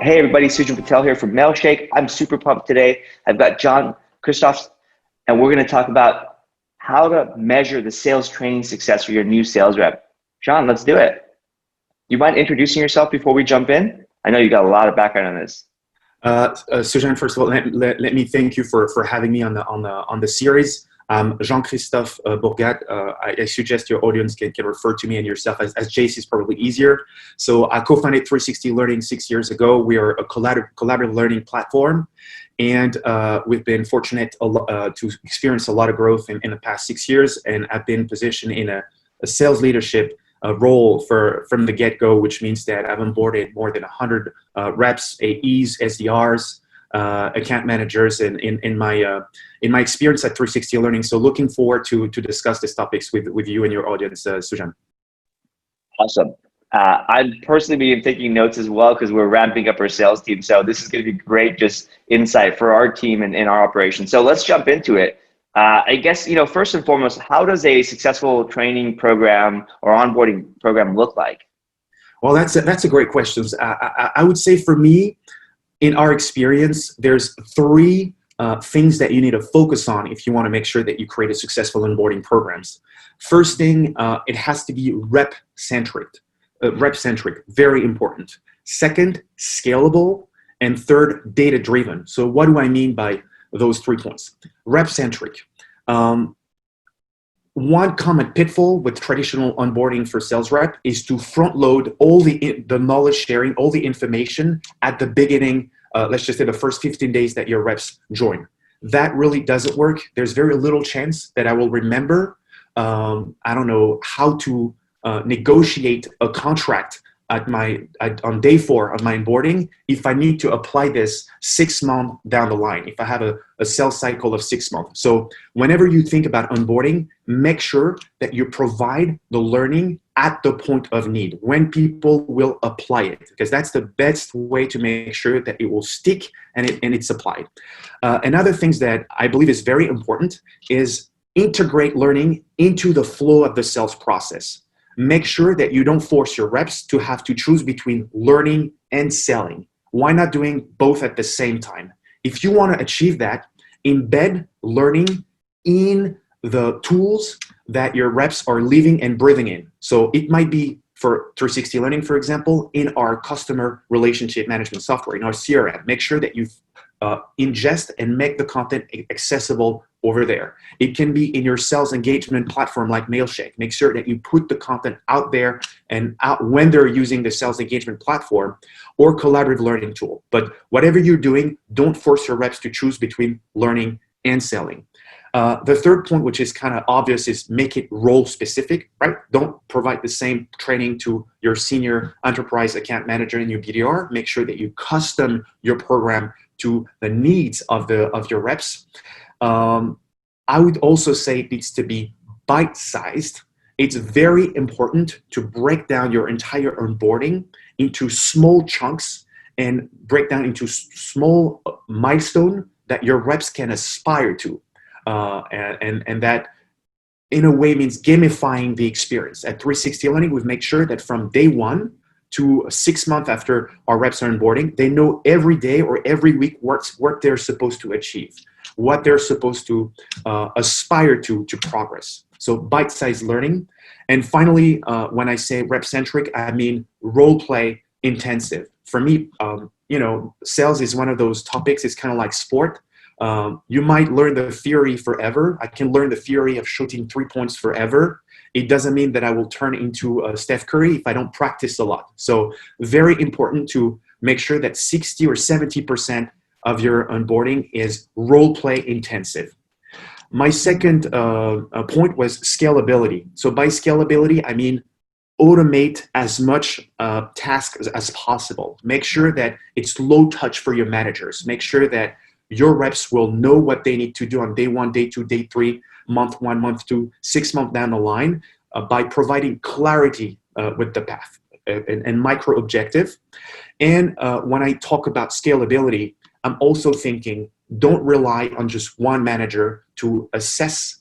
Hey everybody, Sujan Patel here from Mailshake. I'm super pumped today. I've got Jean-Christophe, and we're going to talk about how to measure the sales training success for your new sales rep. Jean, let's do it. You mind introducing yourself before we jump in? I know you got a lot of background on this. Sujan, first of all, let me thank you for having me on the series. Jean-Christophe Bourgade. I suggest your audience can refer to me and yourself as JC is probably easier. So I co-founded 360 Learning 6 years ago. We are a collaborative learning platform, and we've been fortunate to experience a lot of growth in the past 6 years. And I've been positioned in a sales leadership role from the get-go, which means that I've onboarded more than 100 reps, AEs, SDRs, account managers in my experience at 360 Learning. So looking forward to discuss these topics with you and your audience, Sujan. Awesome. I've personally been taking notes as well because we're ramping up our sales team. So this is going to be great, just insight for our team and in our operation. So let's jump into it. I guess, first and foremost, how does a successful training program or onboarding program look like? Well, that's a great question. I would say for me, in our experience, there's three things that you need to focus on if you want to make sure that you create a successful onboarding programs. First thing, it has to be rep-centric, very important. Second, scalable. And third, data-driven. So what do I mean by those 3 points? Rep-centric. One common pitfall with traditional onboarding for sales rep is to front load all the knowledge sharing, all the information at the beginning, let's just say the first 15 days that your reps join. That really doesn't work. There's very little chance that I will remember, I don't know, how to negotiate a contract on day 4 of my onboarding if I need to apply this 6 months down the line, if I have a sales cycle of 6 months. So whenever you think about onboarding, make sure that you provide the learning at the point of need, when people will apply it, because that's the best way to make sure that it will stick and it's applied. Another things that I believe is very important is integrate learning into the flow of the sales process. Make sure that you don't force your reps to have to choose between learning and selling. Why not doing both at the same time? If you want to achieve that, embed learning in the tools that your reps are living and breathing in. So it might be for 360 Learning, for example, in our customer relationship management software, in our CRM. Make sure that you ingest and make the content accessible over there. It can be in your sales engagement platform like Mailshake. Make sure that you put the content out there and out when they're using the sales engagement platform or collaborative learning tool. But whatever you're doing, don't force your reps to choose between learning and selling. The third point, which is kind of obvious, is make it role specific, right? Don't provide the same training to your senior enterprise account manager in your BDR. Make sure that you custom your program to the needs of your reps. I would also say it needs to be bite-sized. It's very important to break down your entire onboarding into small chunks and break down into small milestones that your reps can aspire to. And that in a way means gamifying the experience. At 360 Learning, we've made sure that from day 1 to 6 months after our reps are onboarding, they know every day or every week what they're supposed to achieve, what they're supposed to aspire to progress. So bite-sized learning. And finally, when I say rep-centric, I mean role-play intensive. For me, sales is one of those topics. It's kind of like sport. You might learn the theory forever. I can learn the theory of shooting 3 points forever. It doesn't mean that I will turn into Steph Curry if I don't practice a lot. So very important to make sure that 60 or 70% of your onboarding is role play intensive. My second point was scalability. So by scalability, I mean automate as much tasks as possible. Make sure that it's low touch for your managers. Make sure that your reps will know what they need to do on day 1, day 2, day 3, month 1, month 2, 6 months down the line by providing clarity with the path and micro objective. And when I talk about scalability, I'm also thinking don't rely on just one manager to assess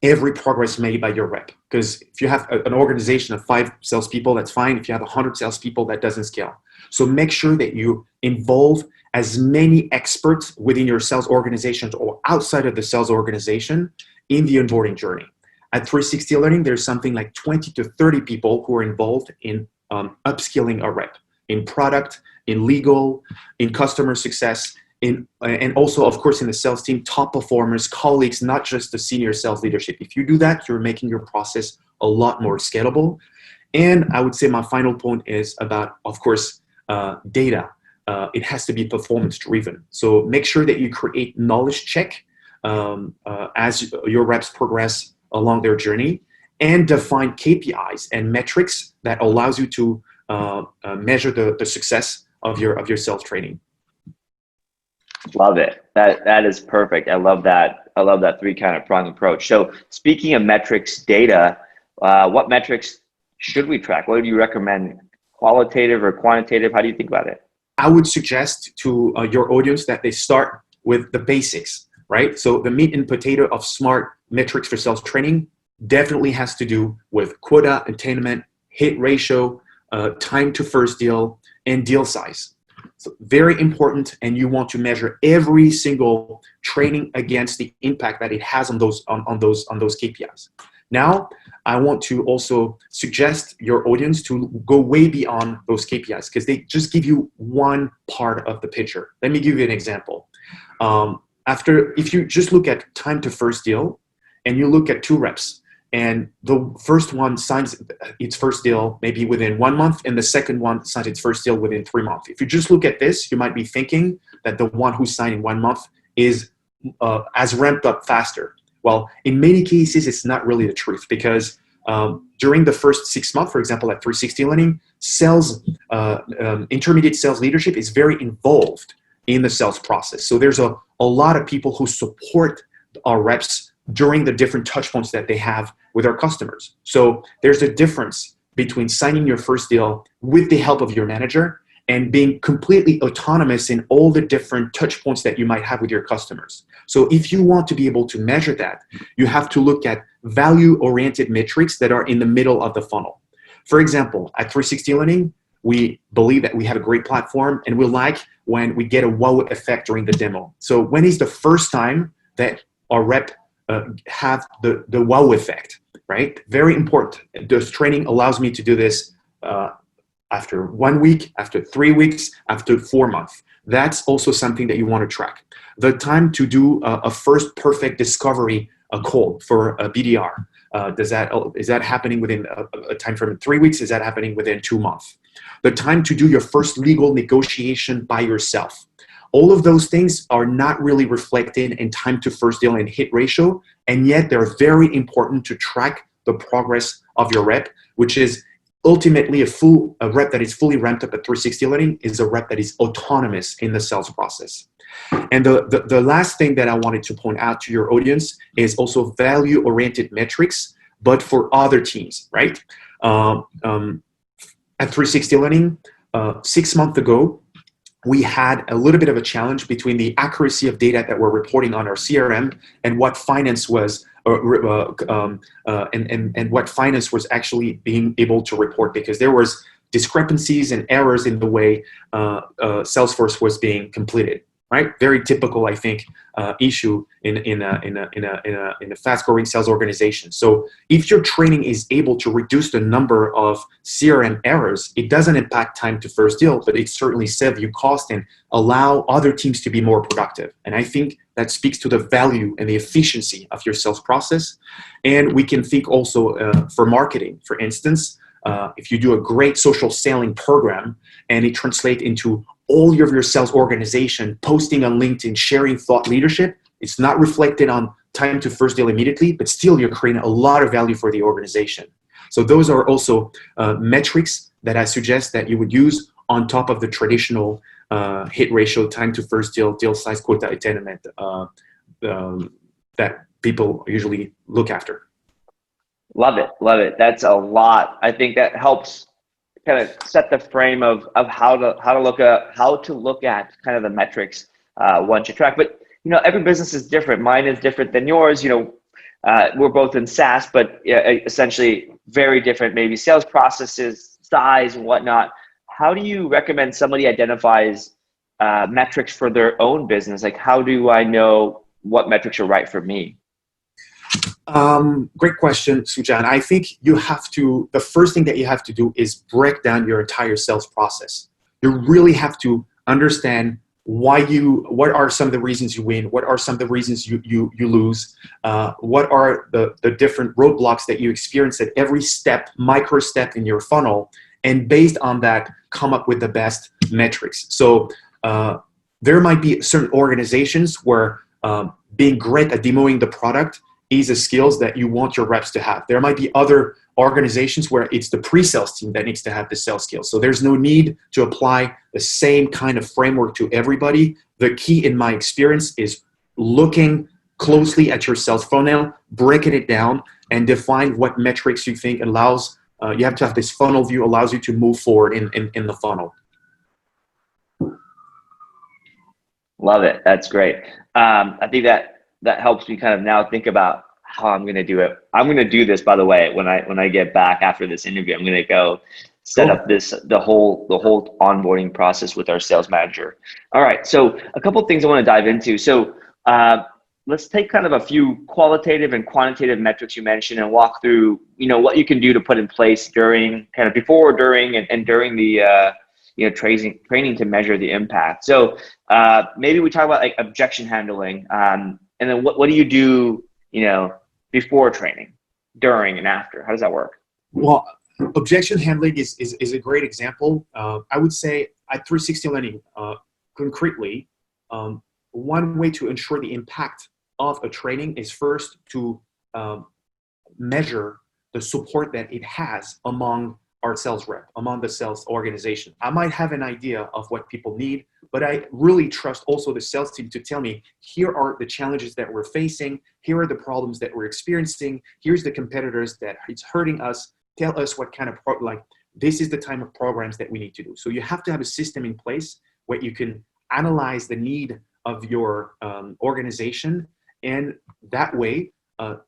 every progress made by your rep. Because if you have an organization of 5 salespeople, that's fine. If you have 100 salespeople, that doesn't scale. So make sure that you involve as many experts within your sales organizations or outside of the sales organization in the onboarding journey. At 360 Learning, there's something like 20 to 30 people who are involved in upskilling a rep in product, in legal, in customer success, and also, of course, in the sales team, top performers, colleagues, not just the senior sales leadership. If you do that, you're making your process a lot more scalable. And I would say my final point is about, of course, data. It has to be performance driven. So make sure that you create knowledge check as your reps progress along their journey, and define KPIs and metrics that allows you to measure the success of your sales training. Love it. That is perfect. I love that. I love that 3 kind of prong approach. So speaking of metrics, data, what metrics should we track? What do you recommend? Qualitative or quantitative? How do you think about it? I would suggest to your audience that they start with the basics, right? So the meat and potato of smart metrics for sales training definitely has to do with quota attainment, hit ratio, time to first deal, and deal size. So very important, and you want to measure every single training against the impact that it has on those KPIs. Now, I want to also suggest your audience to go way beyond those KPIs because they just give you one part of the picture. Let me give you an example. If you just look at time to first deal and you look at 2 reps, and the first one signs its first deal maybe within 1 month, and the second one signs its first deal within 3 months. If you just look at this, you might be thinking that the one who signed in 1 month is as ramped up faster. Well, in many cases, it's not really the truth because during the first 6 months, for example, at 360 Learning, intermediate sales leadership is very involved in the sales process. So there's a lot of people who support our reps during the different touch points that they have with our customers. So there's a difference between signing your first deal with the help of your manager and being completely autonomous in all the different touch points that you might have with your customers. So if you want to be able to measure that, you have to look at value-oriented metrics that are in the middle of the funnel. For example, at 360 Learning, we believe that we have a great platform, and we like when we get a wow effect during the demo. So when is the first time that our rep have the wow effect, right? Very important. This training allows me to do this after 1 week, after 3 weeks, after 4 months. That's also something that you want to track. The time to do a first perfect discovery call for a BDR. Is that happening within a time frame of 3 weeks? Is that happening within 2 months? The time to do your first legal negotiation by yourself. All of those things are not really reflected in time to first deal and hit ratio, and yet they're very important to track the progress of your rep, which is ultimately a rep that is fully ramped up at 360 Learning is a rep that is autonomous in the sales process. And the last thing that I wanted to point out to your audience is also value-oriented metrics, but for other teams, right? At 360 Learning, 6 months ago, we had a little bit of a challenge between the accuracy of data that we're reporting on our CRM and what finance was, and what finance was actually being able to report, because there was discrepancies and errors in the way Salesforce was being completed. Right, very typical, I think, issue in a fast-growing sales organization. So, if your training is able to reduce the number of CRM errors, it doesn't impact time to first deal, but it certainly save you cost and allow other teams to be more productive. And I think that speaks to the value and the efficiency of your sales process. And we can think also for marketing, for instance, if you do a great social selling program and it translates into all of your sales organization posting on LinkedIn, sharing thought leadership, it's not reflected on time to first deal immediately, but still you're creating a lot of value for the organization. So those are also metrics that I suggest that you would use on top of the traditional hit ratio, time to first deal, deal size, quota attainment that people usually look after. Love it. Love it. That's a lot. I think that helps kind of set the frame of how to look at kind of the metrics once you track. But every business is different. Mine is different than yours. We're both in SaaS, but essentially very different. Maybe sales processes, size, and whatnot. how do you recommend somebody identifies metrics for their own business? Like, how do I know what metrics are right for me? Great question, Sujan. I think the first thing that you have to do is break down your entire sales process. You really have to understand what are some of the reasons you win, what are some of the reasons you lose, what are the different roadblocks that you experience at every step, micro step in your funnel, and based on that, come up with the best metrics. So there might be certain organizations where being great at demoing the product is a skills that you want your reps to have. There might be other organizations where it's the pre-sales team that needs to have the sales skills. So there's no need to apply the same kind of framework to everybody. The key in my experience is looking closely at your sales funnel, breaking it down, and define what metrics you think allows, you have to have this funnel view, allows you to move forward in the funnel. Love it. That's great. I think that helps me kind of now think about how I'm going to do it. I'm going to do this, by the way, when I get back after this interview. I'm going to go set up the whole onboarding process with our sales manager. All right. So a couple of things I want to dive into. So let's take kind of a few qualitative and quantitative metrics you mentioned and walk through, what you can do to put in place during, kind of before, during, and during the training to measure the impact. So maybe we talk about like objection handling, and then what do you do, before training, during, and after? How does that work? Well, objection handling is a great example. I would say at 360 Learning, concretely, one way to ensure the impact of a training is first to measure the support that it has among our sales rep, among the sales organization. I might have an idea of what people need, but I really trust also the sales team to tell me, here are the challenges that we're facing, here are the problems that we're experiencing, here's the competitors that it's hurting us, tell us what kind of, this is the type of programs that we need to do. So you have to have a system in place where you can analyze the need of your organization, and that way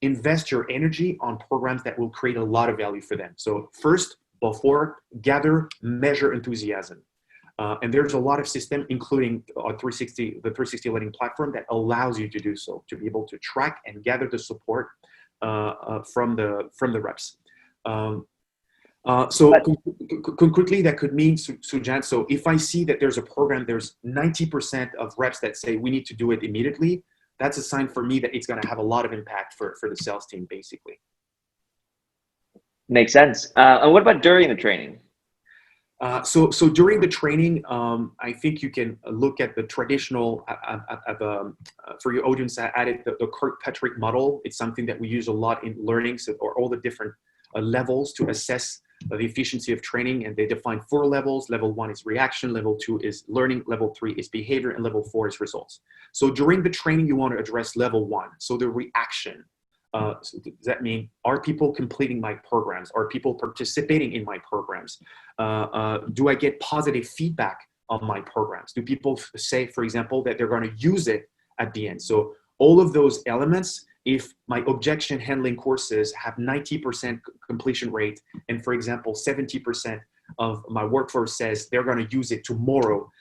invest your energy on programs that will create a lot of value for them. So first, before, gather, measure enthusiasm. And there's a lot of system, including the 360 Learning platform, that allows you to do so, to be able to track and gather the support from the reps. Concretely, that could mean, Sujan, so if I see that there's a program, there's 90% of reps that say we need to do it immediately, that's a sign for me that it's going to have a lot of impact for the sales team, basically. Makes sense. And what about during the training? So during the training, I think you can look at the traditional, for your audience, I added the Kirkpatrick model. It's something that we use a lot in learning, or all the different levels to assess the efficiency of training. And they define 4 levels. Level 1 is reaction, level 2 is learning, level 3 is behavior, and level 4 is results. So during the training, you want to address level 1. So the reaction. So does that mean, are people completing my programs? Are people participating in my programs? Do I get positive feedback on my programs? Do people say, for example, that they're going to use it at the end? So all of those elements, if my objection handling courses have 90% completion rate, and for example, 70% of my workforce says they're going to use it tomorrow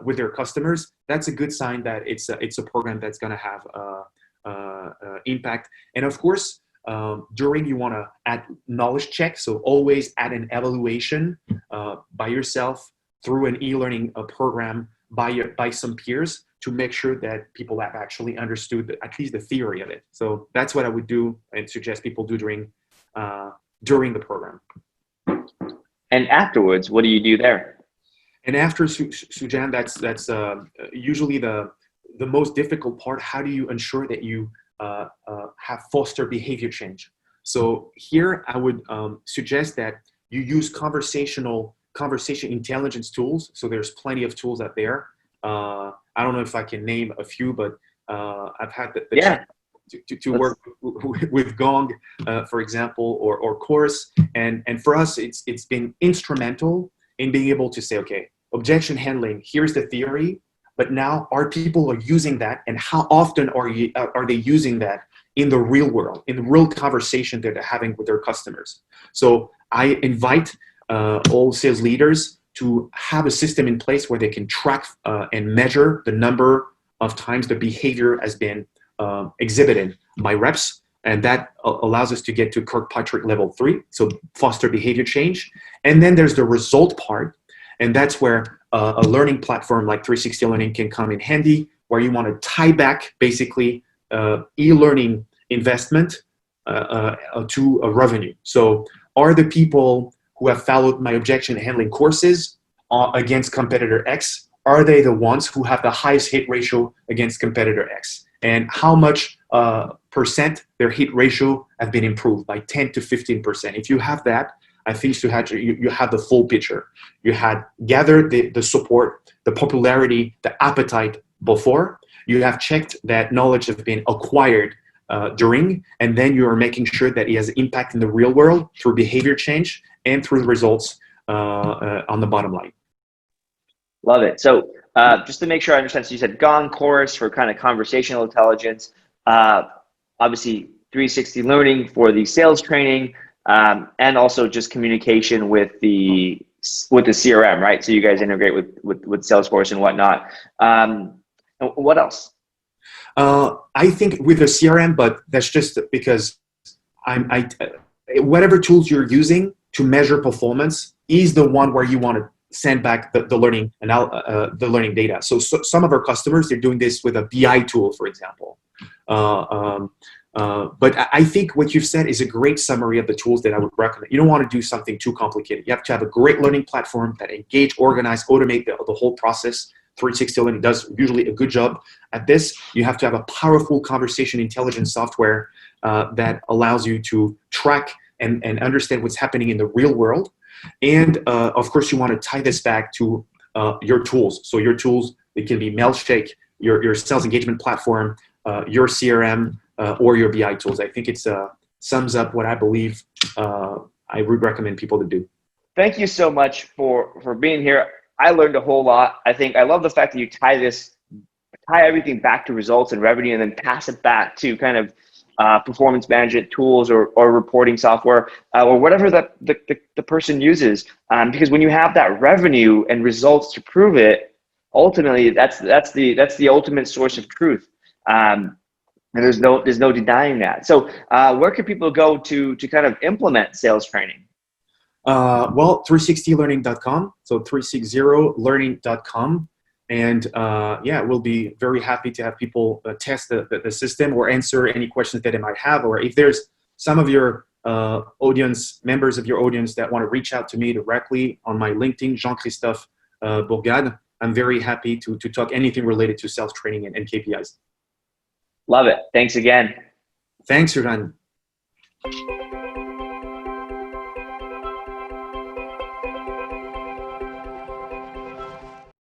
with their customers, that's a good sign that it's a program that's going to have impact. And of course, during, you want to add knowledge check. So always add an evaluation by yourself through an e-learning program by some peers to make sure that people have actually understood at least the theory of it. So that's what I would do and suggest people do during the program. And afterwards, what do you do there? And after, Sujan, that's usually the most difficult part. How do you ensure that you have foster behavior change? So here I would suggest that you use conversation intelligence tools. So there's plenty of tools out there. I don't know if I can name a few, but I've had the chance to work with Gong, for example, or Course. And for us, it's been instrumental in being able to say, okay, objection handling, here's the theory, but now our people are using that, and how often are they using that in the real world, in the real conversation that they're having with their customers? So I invite all sales leaders to have a system in place where they can track and measure the number of times the behavior has been exhibited by reps. And that allows us to get to Kirkpatrick level 3, so foster behavior change. And then there's the result part, and that's where a learning platform like 360 Learning can come in handy, where you want to tie back basically e-learning investment to a revenue. So are the people who have followed my objection handling courses against competitor X, are they the ones who have the highest hit ratio against competitor X? And how much percent their hit ratio have been improved by 10 to 15%. If you have that, I think you have the full picture. You had gathered the support, the popularity, the appetite before. You have checked that knowledge has been acquired during, and then you are making sure that it has impact in the real world through behavior change and through the results on the bottom line. Love it. So just to make sure I understand, so you said Gong course for kind of conversational intelligence, obviously 360 Learning for the sales training, and also just communication with the CRM, right? So you guys integrate with Salesforce and whatnot. What else? I think with the CRM, but that's just because whatever tools you're using to measure performance is the one where you want to send back the learning and the learning data. So some of our customers, they're doing this with a BI tool, for example. But I think what you've said is a great summary of the tools that I would recommend. You don't want to do something too complicated. You have to have a great learning platform that engage, organize, automate the whole process. 360 Learning does usually a good job at this. You have to have a powerful conversation intelligence software that allows you to track and understand what's happening in the real world. And of course, you want to tie this back to your tools. So your tools, it can be Mailshake, your sales engagement platform, your CRM, or your BI tools. I think it sums up what I believe I would recommend people to do. Thank you so much for being here. I learned a whole lot. I think I love the fact that you tie everything back to results and revenue, and then pass it back to kind of performance management tools or reporting software or whatever the person uses. Because when you have that revenue and results to prove it, ultimately that's the ultimate source of truth. And there's no denying that. So where can people go to kind of implement sales training? Well, 360learning.com. So 360learning.com. And yeah, we'll be very happy to have people test the system or answer any questions that they might have. Or if there's some of your members of your audience that want to reach out to me directly on my LinkedIn, Jean-Christophe Bourgade, I'm very happy to talk anything related to sales training and KPIs. Love it. Thanks again. Thanks, Jean.